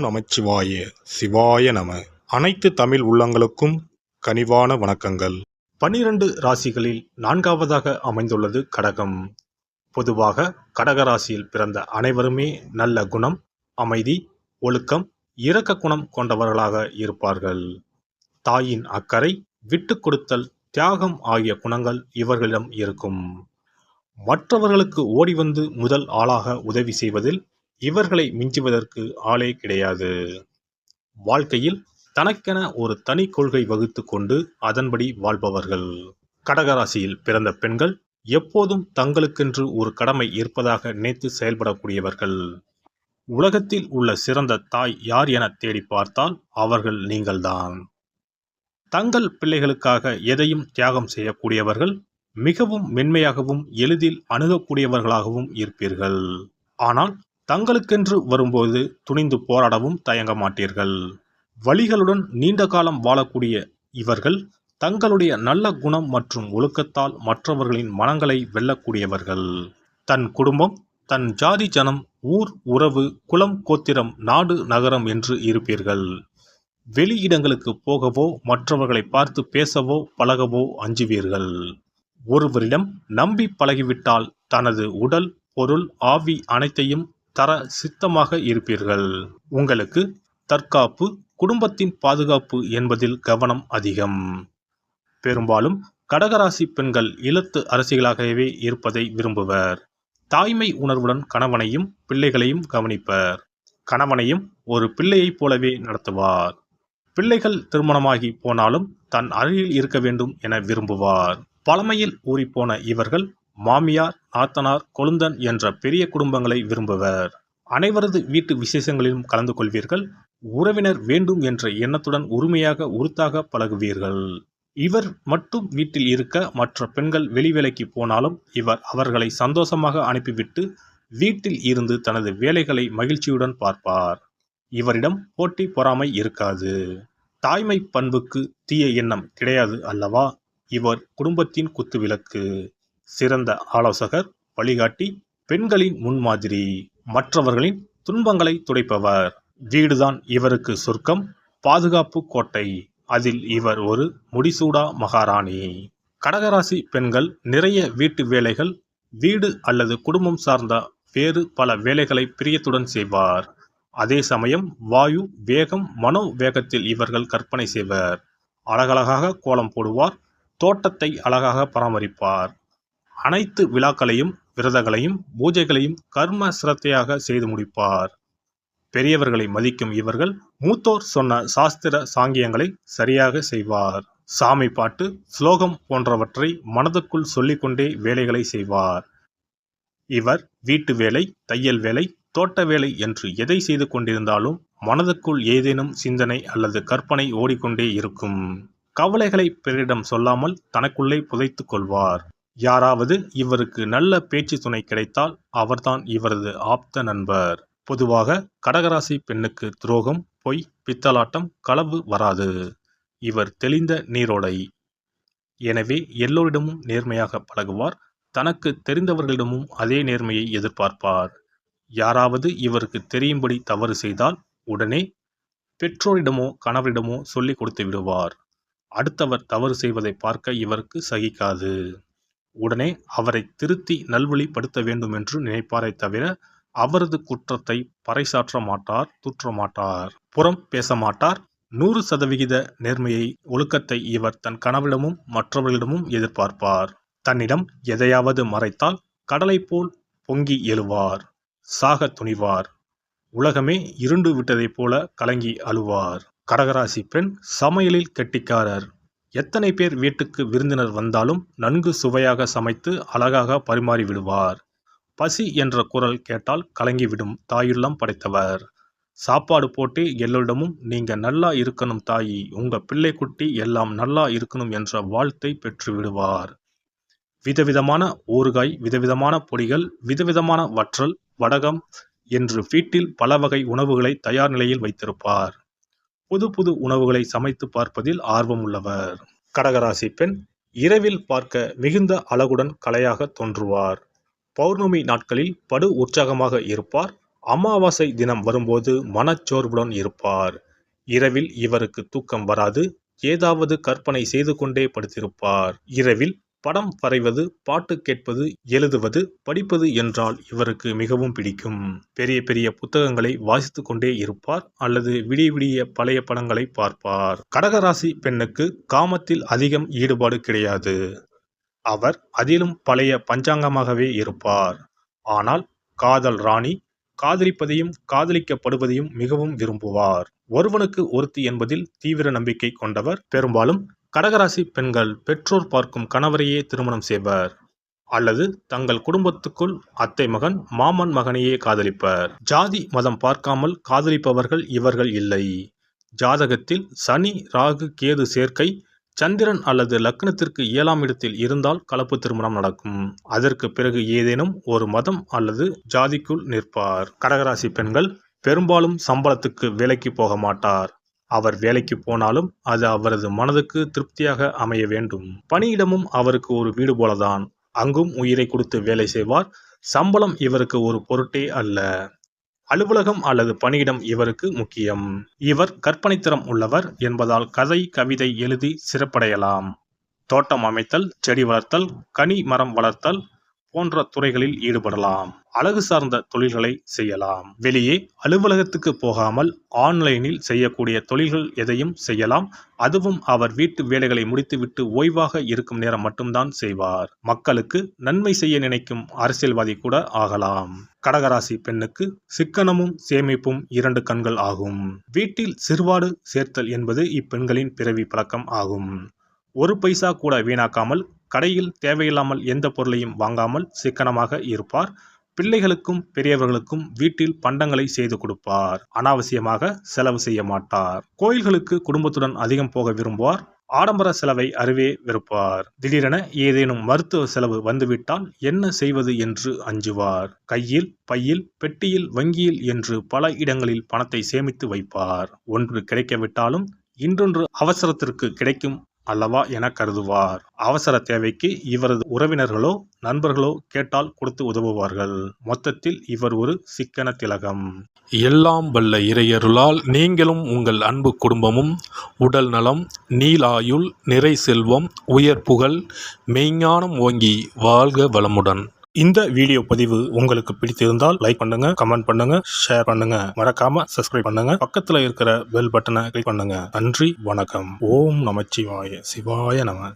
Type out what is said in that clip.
நமச்சிவாய சிவாய நம. அனைத்து தமிழ் உள்ளங்களுக்கும் கனிவான வணக்கங்கள். 12 ராசிகளில் 4வதாக அமைந்துள்ளது கடகம். பொதுவாக கடக ராசியில் பிறந்த அனைவருமே நல்ல குணம், அமைதி, ஒழுக்கம், இரக்க குணம் கொண்டவர்களாக இருப்பார்கள். தாயின் அக்கறை, விட்டு கொடுத்தல், தியாகம் ஆகிய குணங்கள் இவர்களிடம் இருக்கும். மற்றவர்களுக்கு ஓடி வந்து முதல் ஆளாக உதவி செய்வதில் இவர்களை மிஞ்சுவதற்கு ஆளே கிடையாது. வாழ்க்கையில் தனக்கென ஒரு தனி கொள்கை வகுத்து கொண்டு அதன்படி வாழ்பவர்கள். கடகராசியில் பிறந்த பெண்கள் எப்போதும் தங்களுக்கென்று ஒரு கடமை இருப்பதாக நினைத்து செயல்படக்கூடியவர்கள். உலகத்தில் உள்ள சிறந்த தாய் யார் என தேடி பார்த்தால் அவர்கள் நீங்கள்தான். தங்கள் பிள்ளைகளுக்காக எதையும் தியாகம் செய்யக்கூடியவர்கள், மிகவும் மென்மையாகவும் எளிதில் அணுகக்கூடியவர்களாகவும் இருப்பீர்கள். ஆனால் தங்களுக்கென்று வரும்போது துணிந்து போராடவும் தயங்க மாட்டீர்கள். வலிகளுடன் நீண்ட காலம் வாழக்கூடிய இவர்கள் தங்களுடைய நல்ல குணம் மற்றும் ஒழுக்கத்தால் மற்றவர்களின் மனங்களை வெல்லக்கூடியவர்கள். தன் குடும்பம், தன் ஜாதி ஜனம், ஊர், உறவு, குலம், கோத்திரம், நாடு, நகரம் என்று இருப்பீர்கள். வெளியிடங்களுக்கு போகவோ மற்றவர்களை பார்த்து பேசவோ பழகவோ அஞ்சுவீர்கள். ஒருவரிடம் நம்பி பழகிவிட்டால் தனது உடல், பொருள், ஆவி அனைத்தையும் தர சித்தமாக இருப்பீர்கள். உங்களுக்கு தற்காப்பு, குடும்பத்தின் பாதுகாப்பு என்பதில் கவனம் அதிகம். பெரும்பாலும் கடகராசி பெண்கள் இல்லத்து அரசிகளாகவே இருப்பதை விரும்புவர். தாய்மை உணர்வுடன் கணவனையும் பிள்ளைகளையும் கவனிப்பர். கணவனையும் ஒரு பிள்ளையைப் போலவே நடத்துவார். பிள்ளைகள் திருமணமாகி போனாலும் தன் அருகில் இருக்க வேண்டும் என விரும்புவார். பழமையில் ஊறிப்போன இவர்கள் மாமியார், நாத்தனார், கொழுந்தன் என்ற பெரிய குடும்பங்களை விரும்புவர். அனைவரது வீட்டு விசேஷங்களிலும் கலந்து கொள்வீர்கள். உறவினர் வேண்டும் என்ற எண்ணத்துடன் உரிமையாக உறுத்தாக பழகுவீர்கள். இவர் மட்டும் வீட்டில் இருக்க மற்ற பெண்கள் வெளி வேலைக்கு போனாலும் இவர் அவர்களை சந்தோஷமாக அனுப்பிவிட்டு வீட்டில் இருந்து தனது வேலைகளை மகிழ்ச்சியுடன் பார்ப்பார். இவரிடம் போட்டி பொறாமை இருக்காது. தாய்மை பண்புக்கு தீய எண்ணம் கிடையாது அல்லவா? இவர் குடும்பத்தின் குத்துவிளக்கு, சிறந்த ஆலோசகர், வழிகாட்டி, பெண்களின் முன்மாதிரி, மற்றவர்களின் துன்பங்களை துடைப்பவர். வீடுதான் இவருக்கு சொர்க்கம், பாதுகாப்பு கோட்டை. அதில் இவர் ஒரு முடிசூடா மகாராணி. கடகராசி பெண்கள் நிறைய வீட்டு வேலைகள், வீடு அல்லது குடும்பம் சார்ந்த வேறு பல வேலைகளை பிரியத்துடன் செய்வார். அதே சமயம் வாயு வேகம், மனோ வேகத்தில் இவர்கள் கற்பனை செய்வர். அழகழகாக கோலம் போடுவார். தோட்டத்தை அழகாக பராமரிப்பார். அனைத்து விழாக்களையும், விரதங்களையும், பூஜைகளையும் கர்ம சிரத்தையாக செய்து முடிப்பார். பெரியவர்களை மதிக்கும் இவர்கள் மூத்தோர் சொன்ன சாஸ்திர சாங்கியங்களை சரியாக செய்வார். சாமி பாட்டு, ஸ்லோகம் போன்றவற்றை மனதுக்குள் சொல்லிக்கொண்டே வேலைகளை செய்வார். இவர் வீட்டு வேலை, தையல் வேலை, தோட்ட வேலை என்று எதை செய்து கொண்டிருந்தாலும் மனதுக்குள் ஏதேனும் சிந்தனை அல்லது கற்பனை ஓடிக்கொண்டே இருக்கும். கவலைகளை பிறரிடம் சொல்லாமல் தனக்குள்ளே புதைத்து கொள்வார். யாராவது இவருக்கு நல்ல பேச்சு துணை கிடைத்தால் அவர்தான் இவரது ஆப்த நண்பர். பொதுவாக கடகராசி பெண்ணுக்கு துரோகம், பொய், பித்தலாட்டம், களவு வராது. இவர் தெளிந்த நீரோடை. எனவே எல்லோரிடமும் நேர்மையாக பழகுவார். தனக்கு தெரிந்தவர்களிடமும் அதே நேர்மையை எதிர்பார்ப்பார். யாராவது இவருக்கு தெரியும்படி தவறு செய்தால் உடனே பெற்றோரிடமோ கணவரிடமோ சொல்லிக் கொடுத்து விடுவார். அடுத்தவர் தவறு செய்வதை பார்க்க இவருக்கு சகிக்காது. உடனே அவரை திருத்தி நல்வழிப்படுத்த வேண்டும் என்று நினைப்பாரை தவிர அவரது குற்றத்தை பறைசாற்ற மாட்டார், தூற்ற மாட்டார், புறம் பேச மாட்டார். 100% நேர்மையை, ஒழுக்கத்தை இவர் தன் கணவரிடமும் மற்றவர்களிடமும் எதிர்பார்ப்பார். தன்னிடம் எதையாவது மறைத்தால் கடலை போல் பொங்கி எழுவார். சாக துணிவார். உலகமே இருண்டு விட்டதைப் போல கலங்கி அழுவார். கடகராசி பெண் சமையலில் கெட்டிக்காரர். எத்தனை பேர் வீட்டுக்கு விருந்தினர் வந்தாலும் நன்கு சுவையாக சமைத்து அழகாக பரிமாறி விடுவார். பசி என்ற குரல் கேட்டால் கலங்கிவிடும் தாயுள்ளம் படைத்தவர். சாப்பாடு போட்டு எல்லோரிடமும் நீங்க நல்லா இருக்கணும் தாயி, உங்க பிள்ளை குட்டி எல்லாம் நல்லா இருக்கணும் என்ற வாழ்த்தை பெற்று விடுவார். விதவிதமான ஊறுகாய், விதவிதமான பொடிகள், விதவிதமான வற்றல், வடகம் என்று வீட்டில் பல வகை உணவுகளை தயார் நிலையில் வைத்திருப்பார். புது புது உணவுகளை சமைத்து பார்ப்பதில் ஆர்வம் உள்ளவர். கடகராசி பெண் இரவில் பார்க்க மிகுந்த அழகுடன் கலையாக தோன்றுவார். பௌர்ணமி நாட்களில் படு உற்சாகமாக இருப்பார். அமாவாசை தினம் வரும்போது மனச்சோர்வுடன் இருப்பார். இரவில் இவருக்கு தூக்கம் வராது. ஏதாவது கற்பனை செய்து கொண்டே படுத்திருப்பார். இரவில் படம் வரைவது, பாட்டு கேட்பது, எழுதுவது, படிப்பது என்றால் இவருக்கு மிகவும் பிடிக்கும். பெரிய பெரிய புத்தகங்களை வாசித்துக் கொண்டே இருப்பார் அல்லது விடிய விடிய பழைய படங்களை பார்ப்பார். கடகராசி பெண்ணுக்கு காமத்தில் அதிகம் ஈடுபாடு கிடையாது. அவர் அதிலும் பழைய பஞ்சாங்கமாகவே இருப்பார். ஆனால் காதல் ராணி, காதலிப்பதையும் காதலிக்கப்படுவதையும் மிகவும் விரும்புவார். ஒருவனுக்கு ஒருத்தி என்பதில் தீவிர நம்பிக்கை கொண்டவர். பெரும்பாலும் கடகராசி பெண்கள் பெற்றோர் பார்க்கும் கணவரையே திருமணம் செய்வர் அல்லது தங்கள் குடும்பத்துக்குள் அத்தை மகன், மாமன் மகனையே காதலிப்பர். ஜாதி மதம் பார்க்காமல் காதலிப்பவர்கள் இவர்கள் இல்லை. ஜாதகத்தில் சனி, ராகு, கேது சேர்க்கை, சந்திரன் அல்லது லக்னத்திற்கு 7ஆம் இடத்தில் இருந்தால் கலப்பு திருமணம் நடக்கும். அதற்கு பிறகு ஏதேனும் ஒரு மதம் அல்லது ஜாதிக்குள் நிற்பார். கடகராசி பெண்கள் பெரும்பாலும் சம்பளத்துக்கு வேலைக்கு போக மாட்டார். அவர் வேலைக்கு போனாலும் அது அவரது மனதுக்கு திருப்தியாக அமைய வேண்டும். பணியிடமும் அவருக்கு ஒரு வீடு போலதான். அங்கும் உயிரை கொடுத்து வேலை செய்வார். சம்பளம் இவருக்கு ஒரு பொருட்டே அல்ல. அலுவலகம் அல்லது பணியிடம் இவருக்கு முக்கியம். இவர் கற்பனைத்திறம் உள்ளவர் என்பதால் கதை, கவிதை எழுதி சிறப்படையலாம். தோட்டம் அமைத்தல், செடி வளர்த்தல், கனி மரம் வளர்த்தல் போன்ற துறைகளில் ஈடுபடலாம். அழகு சார்ந்த தொழில்களை செய்யலாம். வெளியே அலுவலகத்துக்கு போகாமல் ஆன்லைனில் செய்யக்கூடிய தொழில்கள் எதையும் செய்யலாம். அதுவும் அவர் வீட்டு வேலைகளை முடித்துவிட்டு ஓய்வாக இருக்கும் நேரம் மட்டும்தான் செய்வார். மக்களுக்கு நன்மை செய்ய நினைக்கும் அரசியல்வாதி கூட ஆகலாம். கடகராசி பெண்ணுக்கு சிக்கனமும் சேமிப்பும் 2 கண்கள் ஆகும். வீட்டில் சிறுவாடு சேர்த்தல் என்பது இப்பெண்களின் பிறவி பழக்கம் ஆகும். ஒரு பைசா கூட வீணாக்காமல், கடையில் தேவையில்லாமல் எந்த பொருளையும் வாங்காமல் சிக்கனமாக இருப்பார். பிள்ளைகளுக்கும் பெரியவர்களுக்கும் வீட்டில் பண்டங்களை செய்து கொடுப்பார். அனாவசியமாக செலவு செய்ய மாட்டார். கோயில்களுக்கு குடும்பத்துடன் அதிகம் போக விரும்புவார். ஆடம்பர செலவை அறவே வெறுப்பார். திடீரென ஏதேனும் மருத்துவ செலவு வந்துவிட்டால் என்ன செய்வது என்று அஞ்சுவார். கையில், பையில், பெட்டியில், வங்கியில் என்று பல இடங்களில் பணத்தை சேமித்து வைப்பார். ஒன்று கிடைக்கவிட்டாலும் இன்னொன்று அவசரத்திற்கு கிடைக்கும் அல்லவா என கருதுவார். அவசர தேவைக்கு இவரது உறவினர்களோ நண்பர்களோ கேட்டால் கொடுத்து உதவுவார்கள். மொத்தத்தில் இவர் ஒரு சிக்கன திலகம். எல்லாம் வல்ல இறையருளால் நீங்களும் உங்கள் அன்பு குடும்பமும் உடல் நலம், நீளாயுள், நிறை செல்வம், உயர் புகழ், மெய்ஞானம் ஓங்கி வாழ்க வளமுடன். இந்த வீடியோ பதிவு உங்களுக்கு பிடித்திருந்தால் லைக் பண்ணுங்க, கமெண்ட் பண்ணுங்க, ஷேர் பண்ணுங்க. மறக்காம சப்ஸ்கிரைப் பண்ணுங்க. பக்கத்துல இருக்கிற பெல் பட்டனை கிளிக் பண்ணுங்க. நன்றி, வணக்கம். ஓம் நமச்சிவாய. சிவாய நம.